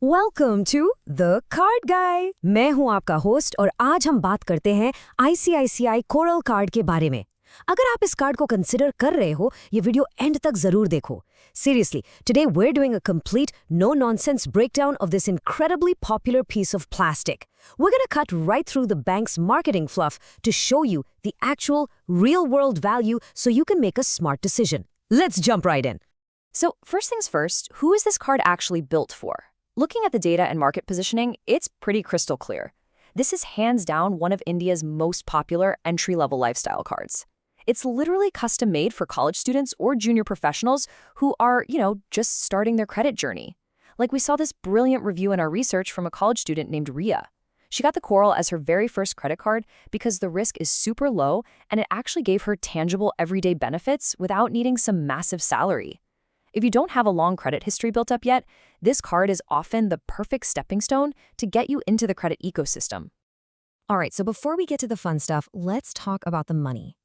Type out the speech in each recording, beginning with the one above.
Welcome to the card गाय। मैं हूं आपका होस्ट और आज हम बात करते हैं आईसीआईसीआई कोरल कार्ड के बारे में। अगर आप इस कार्ड को कंसिडर कर रहे हो, ये वीडियो एंड तक जरूर देखो। Seriously, today we're doing a complete, no-nonsense breakdown of this incredibly popular piece of plastic. We're gonna cut right through the bank's marketing fluff to show you the actual, real-world value so you can make a smart decision. Let's jump right in. So first things first, who is this card actually built for? Looking at the data and market positioning, it's pretty crystal clear. This is hands down one of India's most popular entry-level lifestyle cards. It's literally custom-made for college students or junior professionals who are, just starting their credit journey. Like we saw this brilliant review in our research from a college student named Ria. She got the Coral as her very first credit card because the risk is super low and it actually gave her tangible everyday benefits without needing some massive salary. If you don't have a long credit history built up yet, this card is often the perfect stepping stone to get you into the credit ecosystem. All right, so before we get to the fun stuff, let's talk about the money.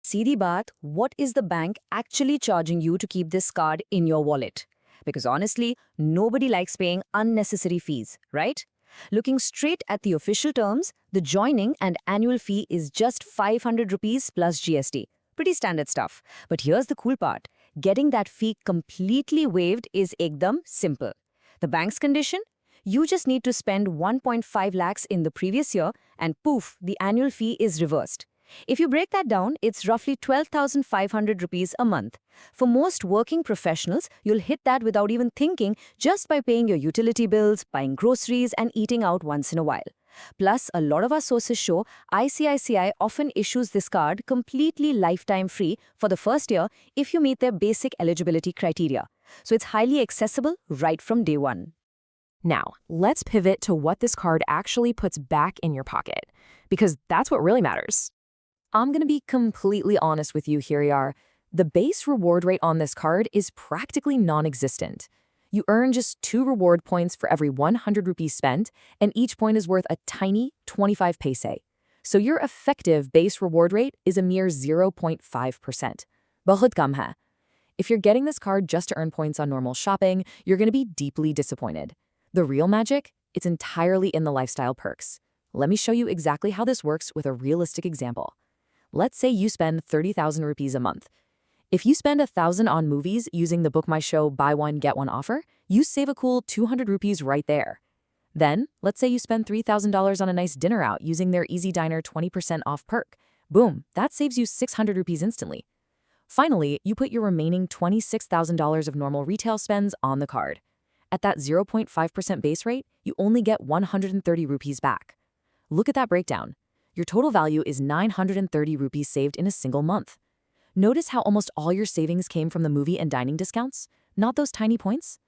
Seedhi baat, what is the bank actually charging you to keep this card in your wallet? Because honestly, nobody likes paying unnecessary fees, right? Looking straight at the official terms, the joining and annual fee is just 500 rupees plus GST. Pretty standard stuff. But here's the cool part. Getting that fee completely waived is ekdam simple. The bank's condition? You just need to spend 1.5 lakhs in the previous year and poof, the annual fee is reversed. If you break that down, it's roughly 12,500 rupees a month. For most working professionals, you'll hit that without even thinking just by paying your utility bills, buying groceries, and eating out once in a while. Plus, a lot of our sources show ICICI often issues this card completely lifetime free for the first year if you meet their basic eligibility criteria. So it's highly accessible right from day one. Now, let's pivot to what this card actually puts back in your pocket, because that's what really matters. I'm going to be completely honest with you here, Yar. The base reward rate on this card is practically non-existent. You earn just 2 reward points for every 100 rupees spent, and each point is worth a tiny 25 paise. So your effective base reward rate is a mere 0.5%. Bahut kam hai. If you're getting this card just to earn points on normal shopping, you're going to be deeply disappointed. The real magic? It's entirely in the lifestyle perks. Let me show you exactly how this works with a realistic example. Let's say you spend 30,000 rupees a month. If you spend 1,000 on movies using the Book My Show buy one get one offer, you save a cool 200 rupees right there. Then, let's say you spend $3,000 on a nice dinner out using their Easy Diner 20% off perk. Boom, that saves you 600 rupees instantly. Finally, you put your remaining $26,000 of normal retail spends on the card. At that 0.5% base rate, you only get 130 rupees back. Look at that breakdown. Your total value is 930 rupees saved in a single month. Notice how almost all your savings came from the movie and dining discounts, not those tiny points?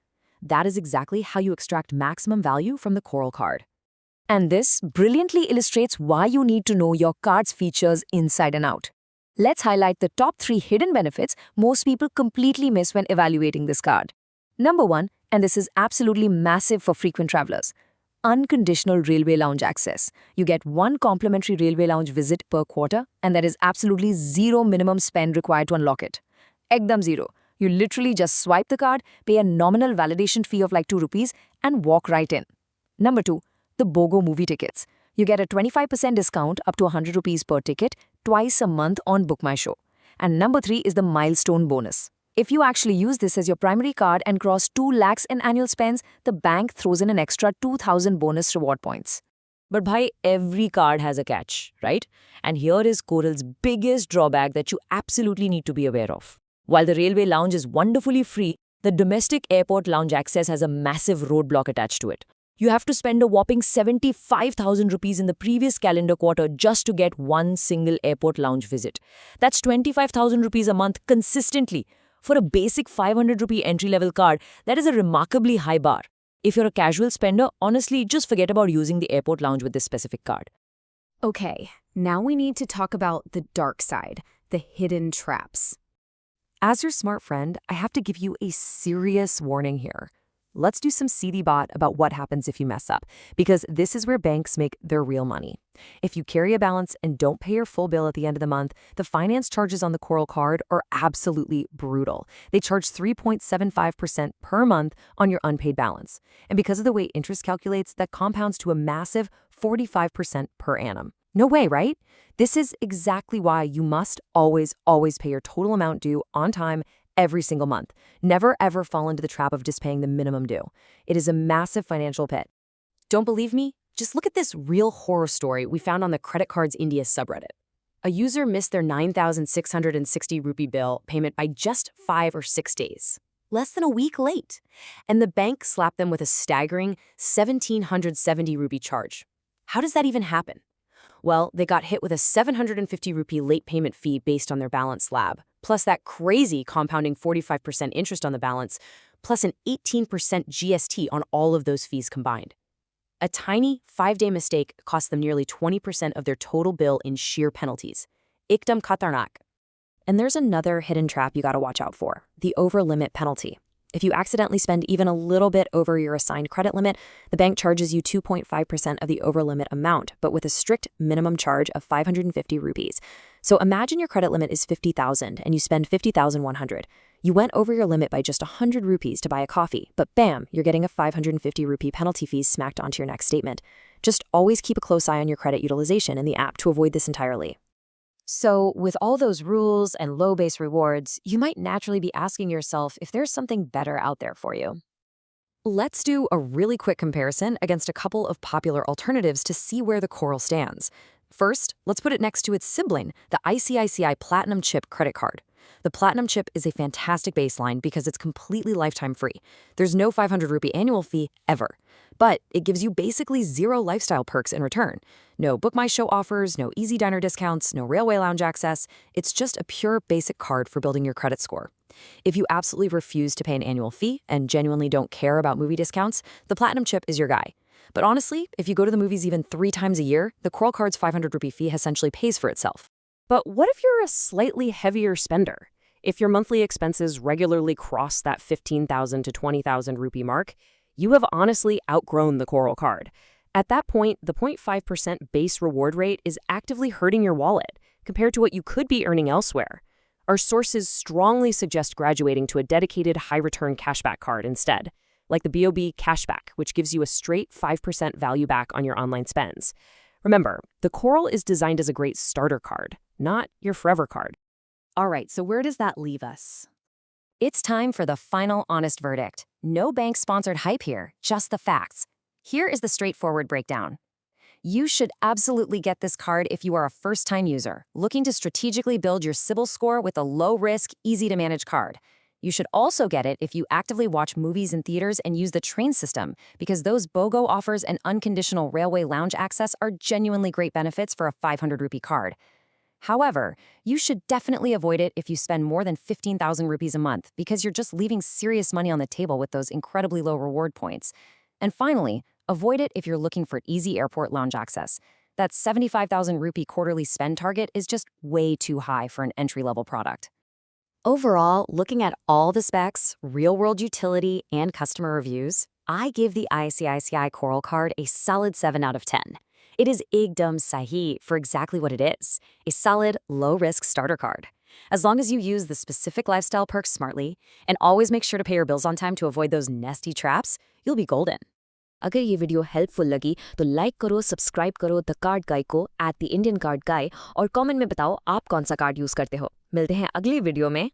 That is exactly how you extract maximum value from the Coral card. And this brilliantly illustrates why you need to know your card's features inside and out. Let's highlight the top 3 hidden benefits most people completely miss when evaluating this card. Number 1, and this is absolutely massive for frequent travelers, unconditional railway lounge access. You get 1 complimentary railway lounge visit per quarter, and there is absolutely 0 minimum spend required to unlock it. Ekdam zero. You literally just swipe the card, pay a nominal validation fee of like 2 rupees, and walk right in. Number 2, the BOGO movie tickets. You get a 25% discount up to 100 rupees per ticket twice a month on Book My Show. And number 3 is the milestone bonus. If you actually use this as your primary card and cross 2 lakhs in annual spends, the bank throws in an extra 2,000 bonus reward points. But bhai, every card has a catch, right? And here is Coral's biggest drawback that you absolutely need to be aware of. While the railway lounge is wonderfully free, the domestic airport lounge access has a massive roadblock attached to it. You have to spend a whopping 75,000 rupees in the previous calendar quarter just to get 1 single airport lounge visit. That's 25,000 rupees a month consistently. For a basic 500 rupee entry-level card, that is a remarkably high bar. If you're a casual spender, honestly, just forget about using the airport lounge with this specific card. Okay, now we need to talk about the dark side, the hidden traps. As your smart friend, I have to give you a serious warning here. Let's do some seedy bot about what happens if you mess up, because this is where banks make their real money. If you carry a balance and don't pay your full bill at the end of the month, the finance charges on the Coral card are absolutely brutal. They charge 3.75% per month on your unpaid balance. And because of the way interest calculates, that compounds to a massive 45% per annum. No way, right? This is exactly why you must always pay your total amount due on time every single month. Never ever fall into the trap of just paying the minimum due. It is a massive financial pit. Don't believe me? Just look at this real horror story we found on the Credit Cards India subreddit. A user missed their 9,660 rupee bill payment by just 5 or 6 days. Less than a week late. And the bank slapped them with a staggering 1,770 rupee charge. How does that even happen? Well, they got hit with a 750 rupee late payment fee based on their balance slab, plus that crazy compounding 45% interest on the balance, plus an 18% GST on all of those fees combined. A tiny 5-day mistake cost them nearly 20% of their total bill in sheer penalties. Ikdam khatarnak. And there's another hidden trap you gotta watch out for, the over-limit penalty. If you accidentally spend even a little bit over your assigned credit limit, the bank charges you 2.5% of the over-limit amount, but with a strict minimum charge of 550 rupees. So imagine your credit limit is 50,000 and you spend 50,100. You went over your limit by just 100 rupees to buy a coffee, but bam, you're getting a 550 rupee penalty fee smacked onto your next statement. Just always keep a close eye on your credit utilization in the app to avoid this entirely. So, with all those rules and low base rewards, you might naturally be asking yourself if there's something better out there for you. Let's do a really quick comparison against a couple of popular alternatives to see where the Coral stands. First, let's put it next to its sibling, the ICICI Platinum Chip credit card. The Platinum Chip is a fantastic baseline because it's completely lifetime free. There's no 500 rupee annual fee ever. But it gives you basically zero lifestyle perks in return. No Book My Show offers, no easy diner discounts, no railway lounge access. It's just a pure basic card for building your credit score. If you absolutely refuse to pay an annual fee and genuinely don't care about movie discounts, the Platinum Chip is your guy. But honestly, if you go to the movies even 3 times a year, the Coral Card's 500 rupee fee essentially pays for itself. But what if you're a slightly heavier spender? If your monthly expenses regularly cross that 15,000 to 20,000 rupee mark, you have honestly outgrown the Coral Card. At that point, the 0.5% base reward rate is actively hurting your wallet compared to what you could be earning elsewhere. Our sources strongly suggest graduating to a dedicated high-return cashback card instead, like the BOB Cashback, which gives you a straight 5% value back on your online spends. Remember, the Coral is designed as a great starter card, not your forever card. All right, so where does that leave us? It's time for the final honest verdict. No bank-sponsored hype here, just the facts. Here is the straightforward breakdown. You should absolutely get this card if you are a first-time user, looking to strategically build your CIBIL score with a low-risk, easy-to-manage card. You should also get it if you actively watch movies in theaters and use the train system, because those BOGO offers and unconditional railway lounge access are genuinely great benefits for a 500 rupee card. However, you should definitely avoid it if you spend more than 15,000 rupees a month, because you're just leaving serious money on the table with those incredibly low reward points. And finally, avoid it if you're looking for easy airport lounge access. That 75,000 rupee quarterly spend target is just way too high for an entry-level product. Overall, looking at all the specs, real-world utility, and customer reviews, I give the ICICI Coral Card a solid 7 out of 10. It is Ekdam Sahi for exactly what it is, a solid, low-risk starter card. As long as you use the specific lifestyle perks smartly, and always make sure to pay your bills on time to avoid those nasty traps, you'll be golden. अगर ये video helpful लगी तो like करो, subscribe करो the card गाय को @the Indian Card Guy और comment में बताओ आप कौन सा कार्ड यूज़ करते हो। मिलते हैं अगली वीडियो में।